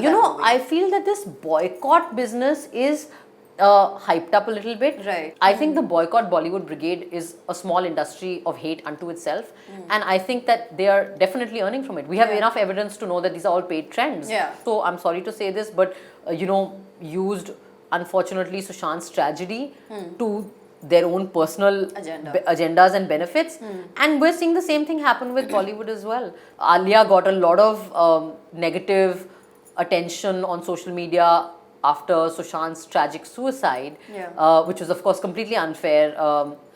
after You that know, movie. I feel that this boycott business is hyped up a little bit. Right. I think the boycott Bollywood brigade is a small industry of hate unto itself. And I think that they are definitely earning from it. We have enough evidence to know that these are all paid trends. Yeah. So I'm sorry to say this, but, used, unfortunately, Sushant's tragedy to their own personal agendas and benefits. And we're seeing the same thing happen with Bollywood as well. Alia got a lot of negative attention on social media after Sushant's tragic suicide, which was of course completely unfair.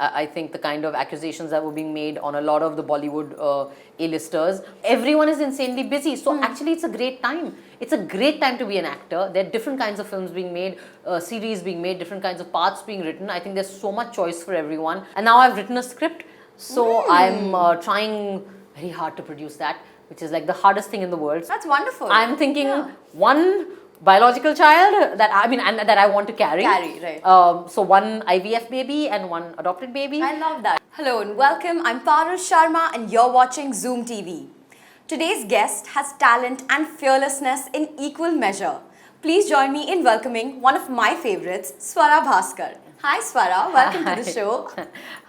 I think the kind of accusations that were being made on a lot of the Bollywood A-listers. Everyone is insanely busy, so actually it's a great time. It's a great time to be an actor. There are different kinds of films being made, series being made, different kinds of parts being written. I think there's so much choice for everyone. And now I've written a script, so I'm trying very hard to produce that, which is like the hardest thing in the world. That's wonderful. I'm thinking one biological child that I want to carry. Right. So one IVF baby and one adopted baby. I love that. Hello and welcome. I'm Parul Sharma and you're watching Zoom TV. Today's guest has talent and fearlessness in equal measure. Please join me in welcoming one of my favorites, Swara Bhasker. Hi Swara, welcome to the show.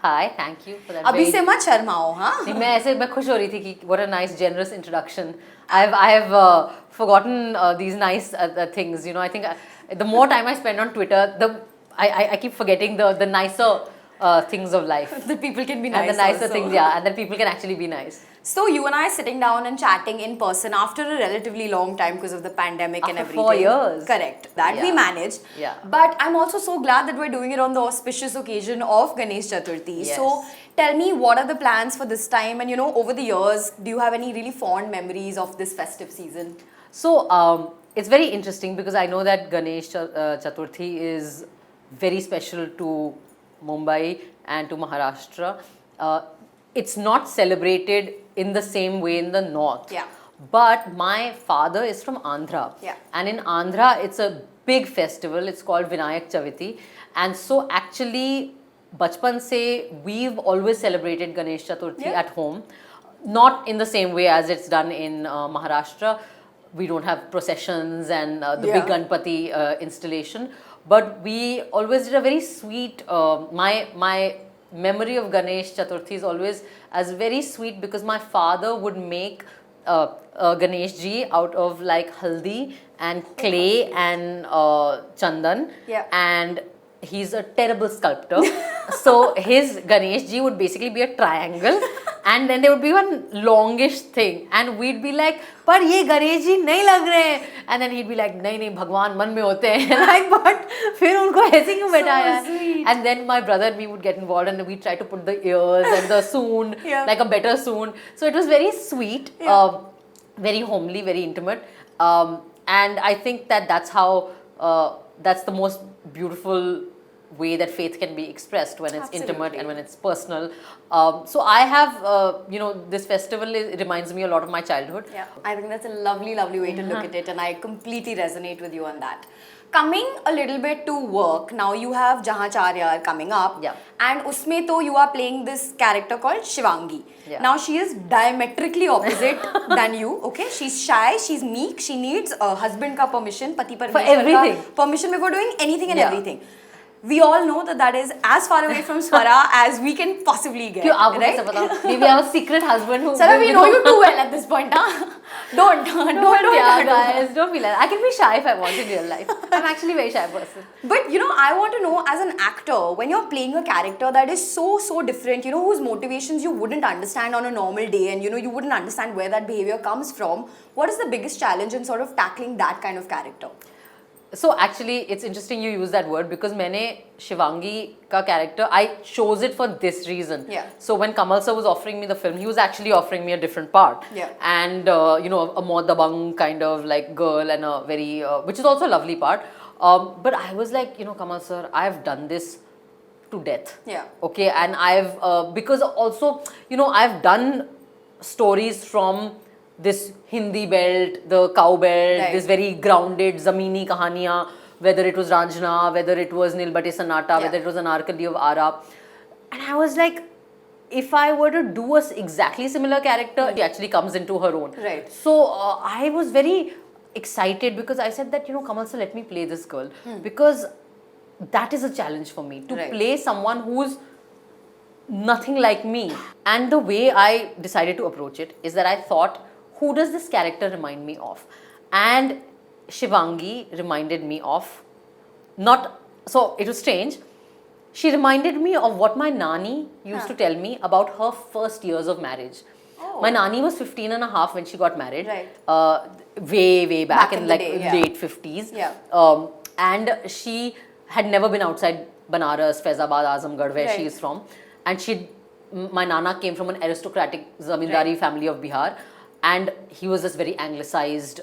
Hi, thank you for that. अभी से मत शर्माओ, हाँ? मैं खुश हो रही थी कि what a nice, generous introduction. I have forgotten these nice things. I think the more time I spend on Twitter, I keep forgetting the nicer things of life. The people can be nice. And the nicer also. things, yeah, and that people can actually be nice. So you and I sitting down and chatting in person after a relatively long time because of the pandemic and everything. 4 years. Correct. That we managed. Yeah. But I'm also so glad that we're doing it on the auspicious occasion of Ganesh Chaturthi. Yes. So tell me, what are the plans for this time? And over the years, do you have any really fond memories of this festive season? So it's very interesting because I know that Ganesh Chaturthi is very special to Mumbai and to Maharashtra. It's not celebrated in the same way in the north. Yeah. But my father is from Andhra. Yeah. And in Andhra, it's a big festival. It's called Vinayak Chaviti. And so actually, bachpan se, we've always celebrated Ganesh Chaturthi at home. Not in the same way as it's done in Maharashtra. We don't have processions and the big Ganpati installation. But we always did a very sweet, my memory of Ganesh Chaturthi is always as very sweet because my father would make Ganesh ji out of like haldi and clay and chandan. Yeah. And he's a terrible sculptor. So his Ganesh ji would basically be a triangle and then there would be one longish thing and we'd be like, पर ये गणेश जी नहीं लग रहे हैं, and then he'd be like, नहीं भगवान मन में होते हैं, like, but फिर उनको ऐसे क्यों बैठाया है? And then my brother and me would get involved and we try to put the ears and the soon, like a better soon. So it was very sweet, very homely, very intimate, and I think that that's how that's the most beautiful way that faith can be expressed when it's intimate and when it's personal. So I have, this festival it reminds me a lot of my childhood. Yeah, I think that's a lovely, lovely way to look at it and I completely resonate with you on that. Coming a little bit to work, now you have Jhaan Chaar Yaar coming up. Yeah. And usme to you are playing this character called Shivangi. Yeah. Now she is diametrically opposite than you, okay? She's shy, she's meek, she needs a husband ka permission, pati parmeshwar For everything. Ka permission before doing anything and everything. We all know that is as far away from Swara as we can possibly get. Right? Maybe I have a secret husband who... Swara, we know you too well at this point, huh? Don't guys, don't be like that. I can be shy if I want in real life. I'm actually a very shy person. But I want to know, as an actor, when you're playing a character that is so different, whose motivations you wouldn't understand on a normal day and you wouldn't understand where that behavior comes from, what is the biggest challenge in sort of tackling that kind of character? So actually, it's interesting you use that word because मैंने Shivangi का character, I chose it for this reason. Yeah. So when Kamal sir was offering me the film, he was actually offering me a different part. Yeah. And a more dabang kind of like girl and a very, which is also a lovely part. But I was like, Kamal sir, I've done this to death. Yeah. Okay, and I've, because also, I've done stories from this Hindi belt, the cow belt, this very grounded zamini kahaniyan, whether it was Ranjana, whether it was Nilbate Sanata, whether it was Anarkali of Ara. And I was like, if I were to do a exactly similar character, she actually comes into her own. Right. So I was very excited because I said that, Kamal sir, let me play this girl. Because that is a challenge for me, to play someone who's nothing like me. And the way I decided to approach it is that I thought, who does this character remind me of? And Shivangi reminded me of, so it was strange. She reminded me of what my nani used to tell me about her first years of marriage. My nani was 15 and a half when she got married. Way back in like day, late 50s. Yeah. And she had never been outside Banaras, Faizabad, Azamgarh, where she is from. And my nana came from an aristocratic zamindari family of Bihar. And he was this very anglicized,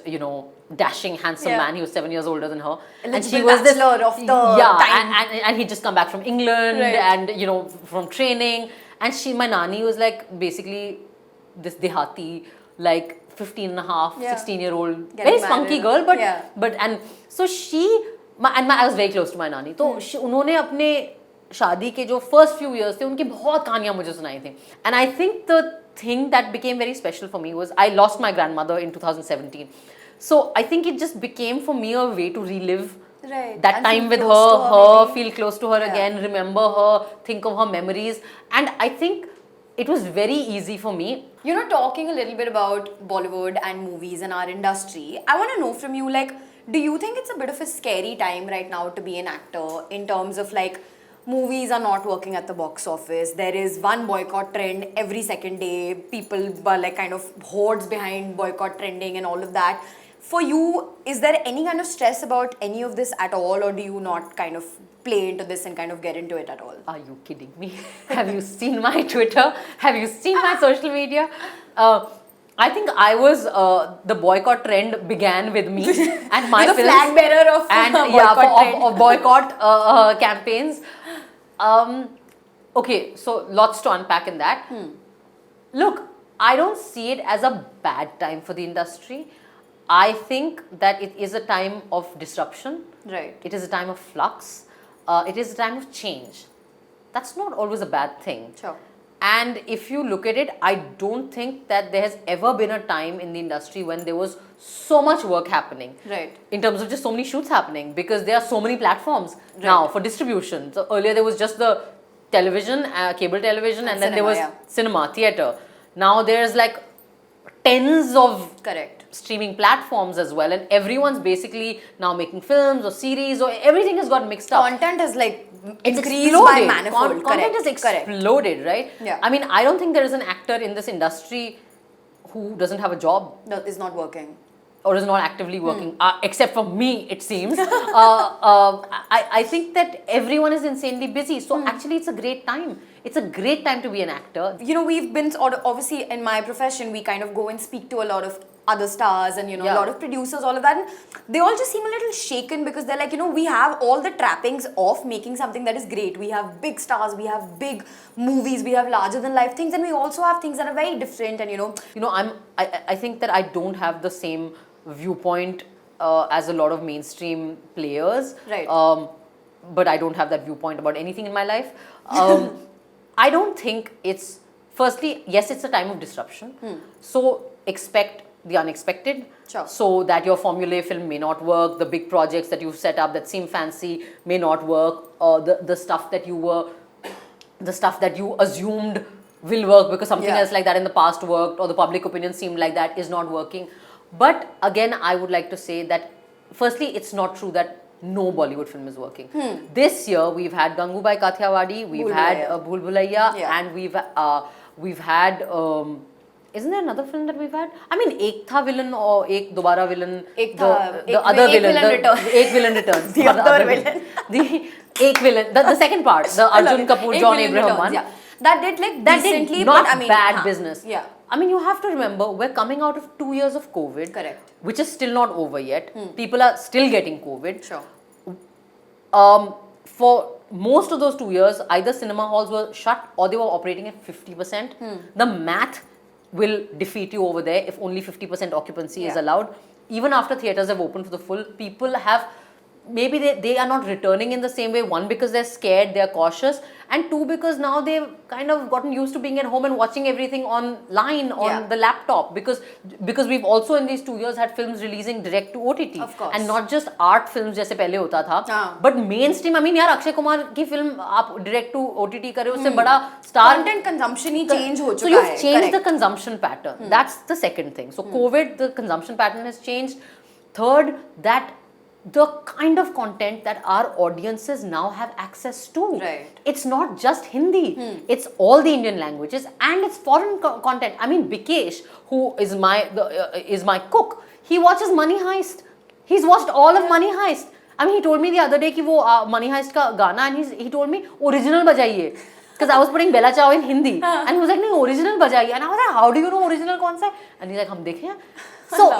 dashing, handsome man. He was 7 years older than her. And she was this of the time. And he'd just come back from England and, from training. And my nani was like basically this dehati, like 15 and a half, 16-year-old, very spunky girl. And so I was very close to my nani. So उन्होंने अपने शादी के जो first few years थे, उनकी बहुत कहानियाँ मुझे सुनाई थी. And I think the thing that became very special for me was I lost my grandmother in 2017. So I think it just became for me a way to relive that time with her, feel close to her again, remember her, think of her memories. And I think it was very easy for me. Talking a little bit about Bollywood and movies and our industry, I want to know from you, like, do you think it's a bit of a scary time right now to be an actor in terms of like movies are not working at the box office? There is one boycott trend every second day. People are like kind of hordes behind boycott trending and all of that. For you, is there any kind of stress about any of this at all, or do you not kind of play into this and kind of get into it at all? Are you kidding me? Have you seen my Twitter? Have you seen my social media? I think I was the boycott trend began with me and my the films flag bearer of of boycott campaigns. Okay, so lots to unpack in that. Look, I don't see it as a bad time for the industry. I think that it is a time of disruption. It is a time of flux. It is a time of change. That's not always a bad thing. Sure. And if you look at it, I don't think that there has ever been a time in the industry when there was so much work happening. In terms of just so many shoots happening, because there are so many platforms now for distribution. So earlier there was just the television, cable television, and then there was cinema, theatre. Now there's like tens of streaming platforms as well, and everyone's basically now making films or series, or everything has got mixed up. Content has like increased by manifold. Content has exploded, right? I mean, I don't think there is an actor in this industry who doesn't have a job. That is not working. Or is not actively working, except for me, it seems. I think that everyone is insanely busy. So actually, it's a great time. It's a great time to be an actor. We've been obviously in my profession, we kind of go and speak to a lot of other stars and a lot of producers, all of that, and they all just seem a little shaken because they're like, we have all the trappings of making something that is great. We have big stars, we have big movies, we have larger than life things, and we also have things that are very different. And I think that I don't have the same viewpoint as a lot of mainstream players. But I don't have that viewpoint about anything in my life. I don't think it's, firstly, yes, it's a time of disruption. So expect the unexpected. So that your formula film may not work, the big projects that you've set up that seem fancy may not work, the stuff that you assumed will work because something else like that in the past worked, or the public opinion seemed like that is not working. But again, I would like to say that firstly, it's not true that no Bollywood film is working. This year, we've had Gangubai Kathiawadi, we've had Bhool Bhulaiya, and we've had, isn't there another film that we've had? I mean, Ek Tha Villain or Ek Dobara Villain, the other villain, Ek Villain Returns. The other villain. The Ek Villain, the second part, the Arjun Kapoor, John Abraham one. That did like decently, not but I mean, bad business. I mean, you have to remember, we're coming out of 2 years of COVID, which is still not over yet. People are still getting COVID. For most of those 2 years, either cinema halls were shut or they were operating at 50%. The math will defeat you over there if only 50% occupancy is allowed. Even after theatres have opened for the full, people have maybe they are not returning in the same way. One, because they're scared, they're cautious, and two, because now they've kind of gotten used to being at home and watching everything online on the laptop, because we've also in these 2 years had films releasing direct to OTT, of course, and not just art films जैसे पहले होता था, but mainstream. I mean यार, अक्षय कुमार की film आप direct to OTT करे, उससे बड़ा star content consumption ही change हो चुका so you've है, changed correct. the consumption pattern. That's the second thing. So COVID, the consumption pattern has changed. Third, that the kind of content that our audiences now have access to. Right. It's not just Hindi. It's all the Indian languages and it's foreign content. I mean, Bikesh, who is my cook, he watches Money Heist. He's watched all of Money Heist. I mean, he told me the other day कि वो Money Heist का गाना, and he told me original बजाइए. Because I was putting Bella Ciao in Hindi, and he was like, "नहीं, original बजाइए." And I was like, "How do you know original कौन सा है?" And he's like, "हम देखें." So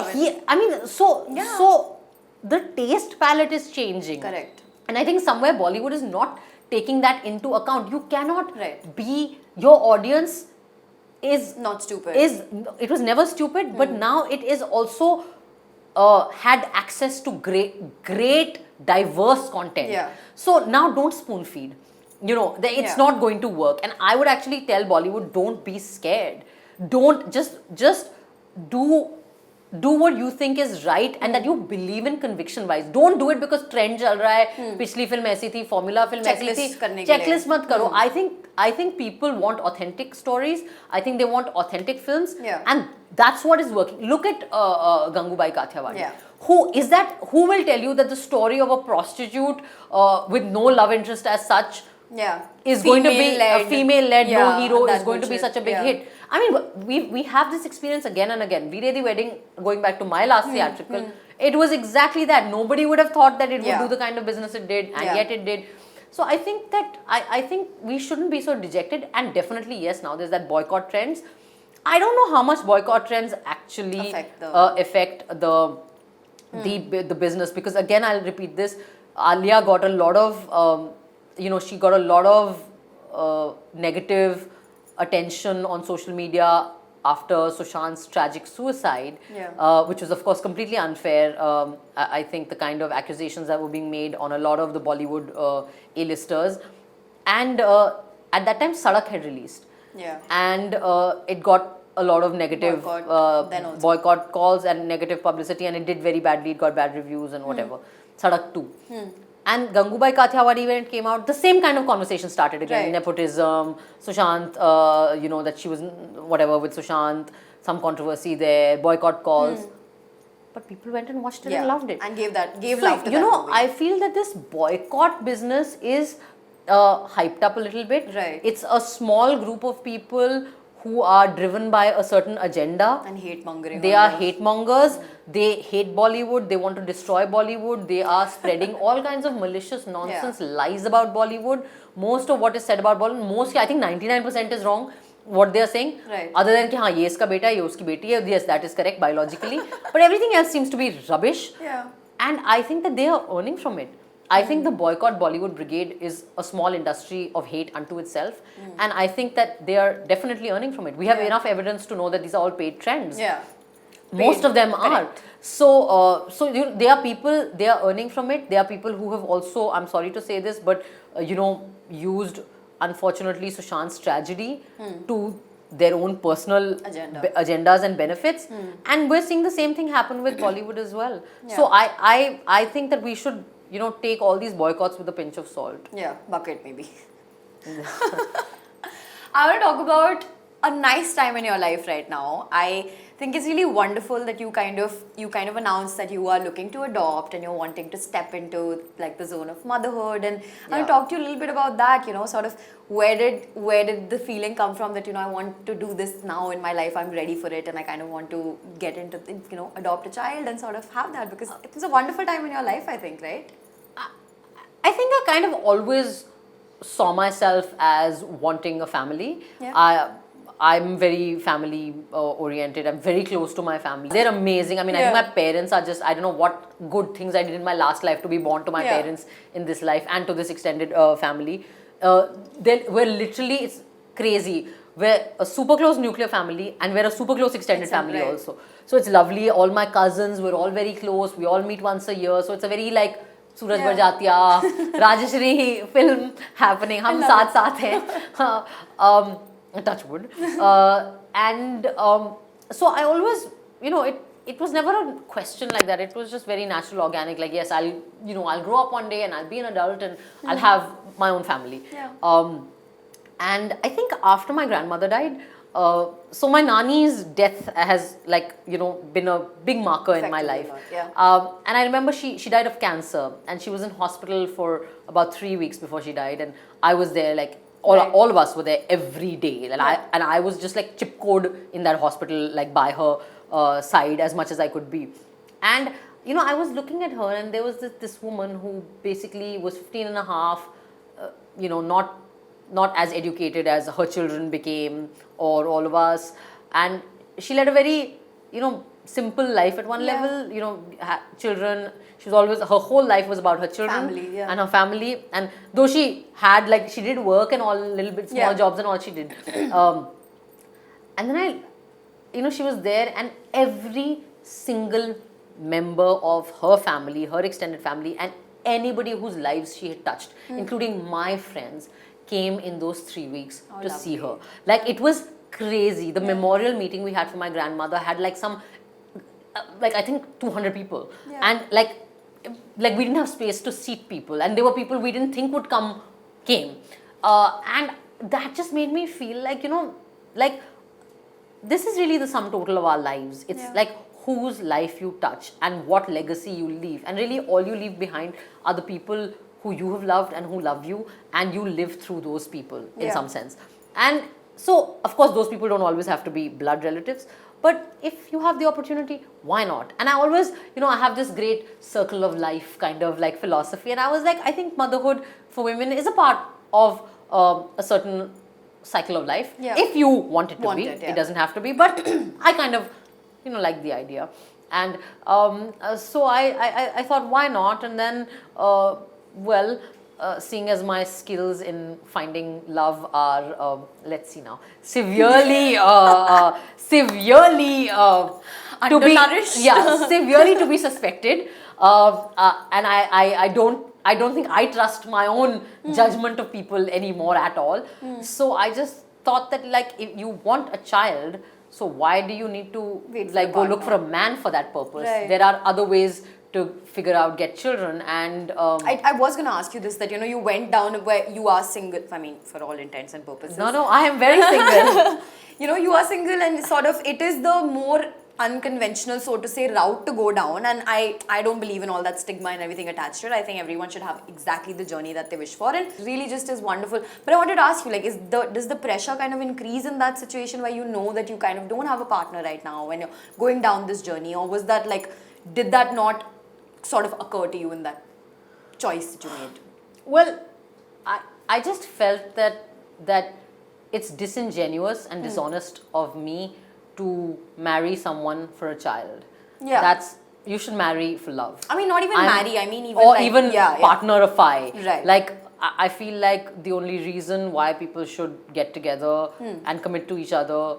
so the taste palette is changing. Correct. And I think somewhere Bollywood is not taking that into account. You cannot be, your audience is not stupid. It was never stupid, but now it is also had access to great diverse content. Yeah. So now don't spoon feed. You know, it's not going to work. And I would actually tell Bollywood, don't be scared. Don't just do what you think is right and that you believe in conviction wise. Don't do it because trend चल रहा है, पिछली film ऐसी थी, formula film ऐसी थी, checklist मत करो. I think people want authentic stories. I think they want authentic films, and that's what is working. Look at Gangubai Kathiawadi. Yeah. Who will tell you that the story of a prostitute with no love interest as such is going to be a female-led, no hero, is going to be such a big hit. I mean, we have this experience again and again. Veere the Wedding, going back to my last theatrical, it was exactly that. Nobody would have thought that it would do the kind of business it did, and yet it did. So I think that I think we shouldn't be so dejected, and definitely yes, now there's that boycott trends. I don't know how much boycott trends actually affect the business, because again I'll repeat this. Alia got a lot of she got a lot of negative attention on social media after Sushant's tragic suicide, which was of course completely unfair. I think the kind of accusations that were being made on a lot of the Bollywood A-listers, and at that time Sadak had released, and it got a lot of negative boycott calls and negative publicity, and it did very badly. It got bad reviews and whatever. Sadak 2. And Gangubai Kathiawadi, when it came out, the same kind of conversation started again. Nepotism, Sushant, that she was whatever with Sushant, some controversy there, boycott calls. But people went and watched it and loved it. And gave love to that movie. I feel that this boycott business is hyped up a little bit. Right. It's a small group of people who are driven by a certain agenda. And hate-mongering. They are hate-mongers. They hate Bollywood. They want to destroy Bollywood. They are spreading all kinds of malicious nonsense, lies about Bollywood. Most of what is said about Bollywood, I think 99% is wrong, what they are saying. Right. Other than कि हाँ ये इसका बेटा है, ये उसकी बेटी है. Yes, that is correct biologically. But everything else seems to be rubbish. Yeah. And I think that they are earning from it. I think the boycott Bollywood brigade is a small industry of hate unto itself, and I think that they are definitely earning from it. We have enough evidence to know that these are all paid trends. Most of them are. So, there are people, they are earning from it. There are people who have also, I'm sorry to say this, but used, unfortunately, Sushant's tragedy to their own personal agendas and benefits, and we're seeing the same thing happen with Bollywood as well. So I think that we should take all these boycotts with a pinch of salt. Yeah, bucket maybe. I want to talk about a nice time in your life right now. I think it's really wonderful that you kind of announced that you are looking to adopt and you're wanting to step into like the zone of motherhood, and I want to talk to you a little bit about that, sort of where did the feeling come from that I want to do this now in my life, I'm ready for it, and I kind of want to get into adopt a child and sort of have that, because it was a wonderful time in your life, I think, right? I think I kind of always saw myself as wanting a family. I'm very family oriented. I'm very close to my family. They're amazing. I mean, I think my parents are just, I don't know what good things I did in my last life to be born to my parents in this life and to this extended family. We're literally, it's crazy. We're a super close nuclear family and we're a super close extended family also. So it's lovely. All my cousins, we're all very close. We all meet once a year. So it's a very Suraj Barjatya, Rajeshri film happening. Hum saath saath hain. Touch wood. And so I always, it was never a question like that. It was just very natural, organic. Like, yes, I'll grow up one day and I'll be an adult and I'll have my own family. Yeah. And I think after my grandmother died, so my nani's death has been a big marker in my life. And I remember she died of cancer and she was in hospital for about 3 weeks before she died, and I was there, like all of us were there every day, and I was just like chip code in that hospital, like by her side as much as I could be. And I was looking at her, and there was this woman who basically was 15 and a half, not as educated as her children became, or all of us, and she led a very simple life at one level. Children, she was always, her whole life was about her children and her family. And though she had she did work and all, little bit small jobs and all she did, and then she was there, and every single member of her family, her extended family, and anybody whose lives she had touched, including my friends, came in those 3 weeks to see her. Like, it was crazy. The memorial meeting we had for my grandmother had some I think 200 people, and like we didn't have space to seat people, and there were people we didn't think would came, and that just made me feel like this is really the sum total of our lives. It's like whose life you touch and what legacy you leave, and really all you leave behind are the people who you have loved and who love you, and you live through those people in some sense. And so, of course, those people don't always have to be blood relatives, but if you have the opportunity, why not? And I always, I have this great circle of life kind of philosophy, and I was like, I think motherhood for women is a part of a certain cycle of life. If you want it to be, it doesn't have to be, but I kind of, like the idea. And so I thought, why not? And then, seeing as my skills in finding love are, let's see now, severely severely to be suspected, and I don't think I trust my own judgment of people anymore at all. So I just thought that if you want a child, so why do you need to go look for a man for that purpose? There are other ways to figure out, get children. And I was going to ask you this, that you went down where you are single, I mean, for all intents and purposes. No, I am very single. You are single, and sort of it is the more unconventional, so to say, route to go down, and I don't believe in all that stigma and everything attached to it. I think everyone should have exactly the journey that they wish for, and really just is wonderful. But I wanted to ask you, does the pressure kind of increase in that situation where you know that you kind of don't have a partner right now when you're going down this journey, or was that did that not sort of occur to you in that choice that you made? Well, I just felt that it's disingenuous and dishonest of me to marry someone for a child. You should marry for love. I mean, not even marry, I mean even partnerify. Right. I feel like the only reason why people should get together and commit to each other,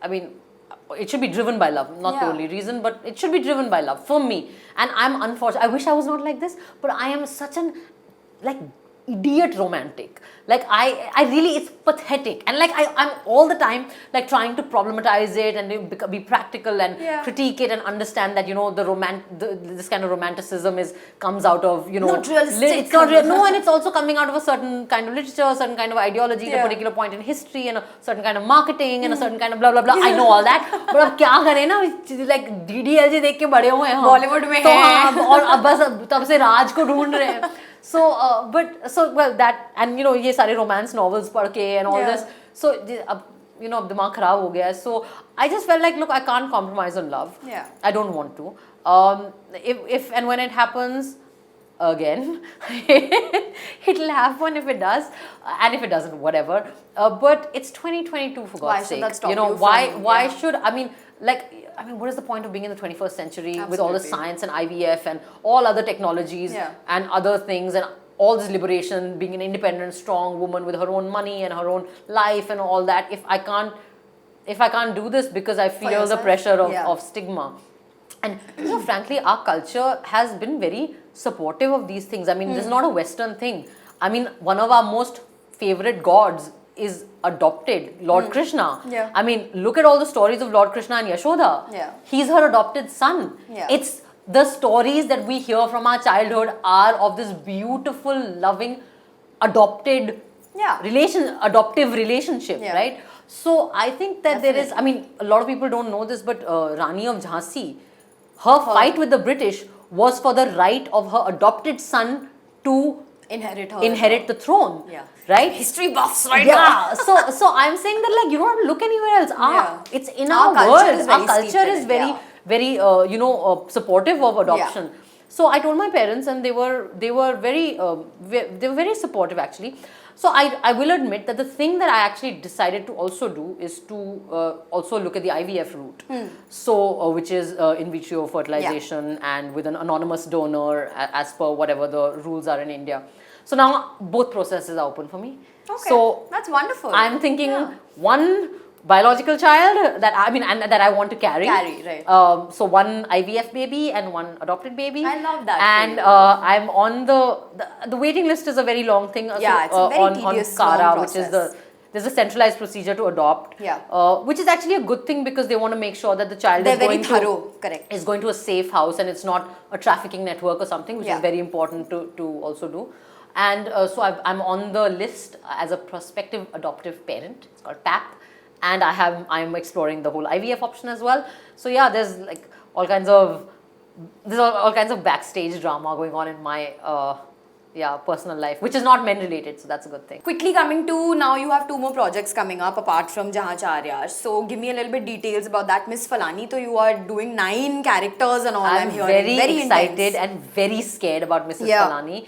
I mean, it should be driven by love, not the only reason, but it should be driven by love for me. And I'm unfortunate. I wish I was not like this, but I am such an idiot romantic. I really, it's pathetic. And I'm all the time trying to problematize it and be practical and critique it and understand that this kind of romanticism comes out of not realistic. It's not real. No, and it's also coming out of a certain kind of literature, a certain kind of ideology, at a particular point in history, and a certain kind of marketing and a certain kind of blah blah blah. I know all that, but अब क्या करें ना, DDLJ देख के बड़े हुए हैं हम, Bollywood में तो हैं और अब बस तब से राज को ढूंढ रहे हैं. That, and ये सारे romance novels पढ़ के and all this, so अब अब दिमाग खराब हो गया है. So I just felt look, I can't compromise on love. I don't want to. If and when it happens again, it'll happen if it does, and if it doesn't, whatever. But it's 2022, for God's sake. Why should, I mean, what is the point of being in the 21st century with all the science and IVF and all other technologies and other things and all this liberation, being an independent, strong woman with her own money and her own life and all that, if I can't do this because I feel the pressure of stigma. And frankly, our culture has been very supportive of these things. I mean, this is not a Western thing. I mean, one of our most favorite gods is adopted, Lord Krishna. Yeah. I mean, look at all the stories of Lord Krishna and Yashoda. Yeah. He's her adopted son. Yeah. It's the stories that we hear from our childhood are of this beautiful, loving, adopted adoptive relationship, right? So I think that there is, I mean, a lot of people don't know this, but Rani of Jhansi, her fight with the British was for the right of her adopted son to inherit the throne. Right? History buffs right now. So I'm saying that, like, you don't have to look anywhere else. It's in our world. Our culture is very supportive of adoption. So I told my parents, and they were very supportive actually. So I will admit that the thing that I actually decided to also do is to also look at the IVF route. So which is in vitro fertilization and with an anonymous donor as per whatever the rules are in India. So now both processes are open for me. Okay, so that's wonderful. I'm thinking one biological child that I want to carry. Right. So one IVF baby and one adopted baby. I love that. And I'm on the waiting list is a very long thing. Yeah, it's a very tedious long CARA, process. which is there's a centralized procedure to adopt. Which is actually a good thing because they want to make sure that the child is going to a safe house and it's not a trafficking network or something, which is very important to also do. And so I'm on the list as a prospective adoptive parent. It's called PAP. And I'm exploring the whole IVF option as well. So yeah, there's like all kinds of backstage drama going on in my personal life, which is not men related, so that's a good thing. Quickly coming to now, you have 2 more projects coming up apart from Jhaan Chaar Yaar. So give me a little bit details about that, Miss Falani. So you are doing 9 characters and all. I'm hearing. Very excited intense. and very scared about Mrs. Falani.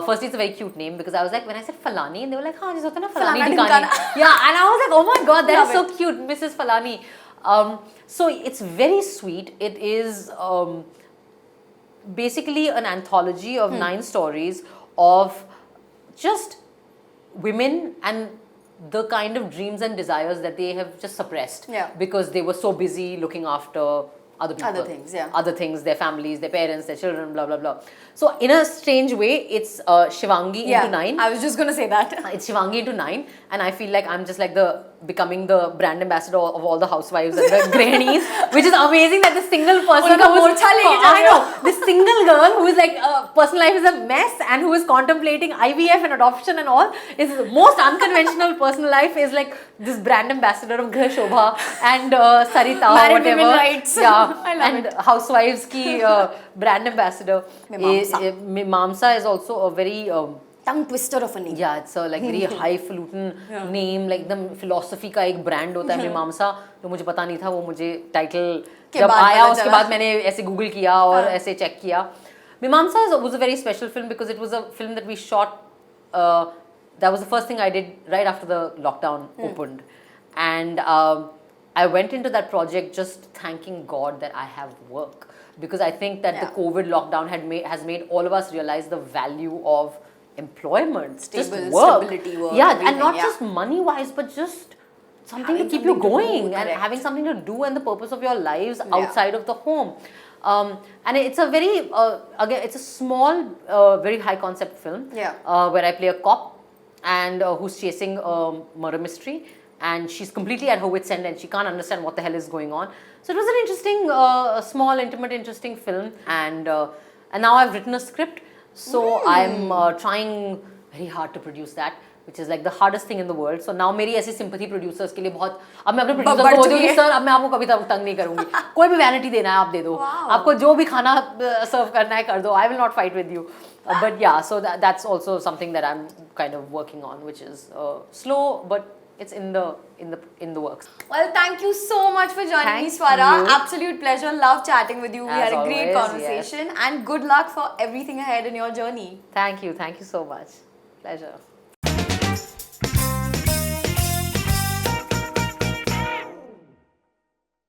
Firstly, it's a very cute name because I was like, when I said Falani, and they were like, "Haan, jis hota na Falani Dikani." Yeah, and I was like, "Oh my God, that is so cute, Mrs. Falani." So it's very sweet. It is basically an anthology of 9 stories of just women and the kind of dreams and desires that they have just suppressed because they were so busy looking after other people, other things, their families, their parents, their children, blah blah blah. So in a strange way, it's Shivangi into 9. I was just gonna say that. It's Shivangi into 9, and I feel like I'm just like becoming the brand ambassador of all the housewives and the grannies, which is amazing that the single person this single girl who is like personal life is a mess and who is contemplating IVF and adoption and all is most unconventional personal life is like this brand ambassador of Grah Shobha and Sarita or whatever. Rights. I love it. Housewives ki brand ambassador. Mimasa is also a very tongue twister of a name. Yeah, it's a like very highfalutin name, like the philosophy का एक brand होता है मीमांसा, तो मुझे पता नहीं था, वो मुझे title जब आया उसके बाद मैंने ऐसे Google किया और ऐसे check किया. Mimamsa was a very special film because it was a film that we shot. That was the first thing I did right after the lockdown opened, and I went into that project just thanking God that I have work. Because I think that the COVID lockdown has made all of us realize the value of employment, stability, work, and not just money-wise, but just something to keep you going and having something to do and the purpose of your lives outside of the home. And it's a very again, it's a small, very high-concept film where I play a cop and who's chasing a murder mystery. And she's completely at her wit's end and she can't understand what the hell is going on. So it was an interesting, small, intimate, interesting film. And now I've written a script. So I'm trying very hard to produce that, which is like the hardest thing in the world. So now मेरी ऐसी sympathy producers के लिए बहुत, अब मैं अपने producer को बोलती हूँ कि sir अब मैं आपको कभी तंग नहीं करूँगी, कोई भी vanity देना है आप दे दो, आपको जो भी खाना serve करना है कर दो, I will not fight with you. But yeah, so that's also something that I'm kind of working on, which is slow, but it's in the works. Well, thank you so much for joining me, Swara. Absolute pleasure. Love chatting with you. We had a great conversation and good luck for everything ahead in your journey. Thank you so much. Pleasure.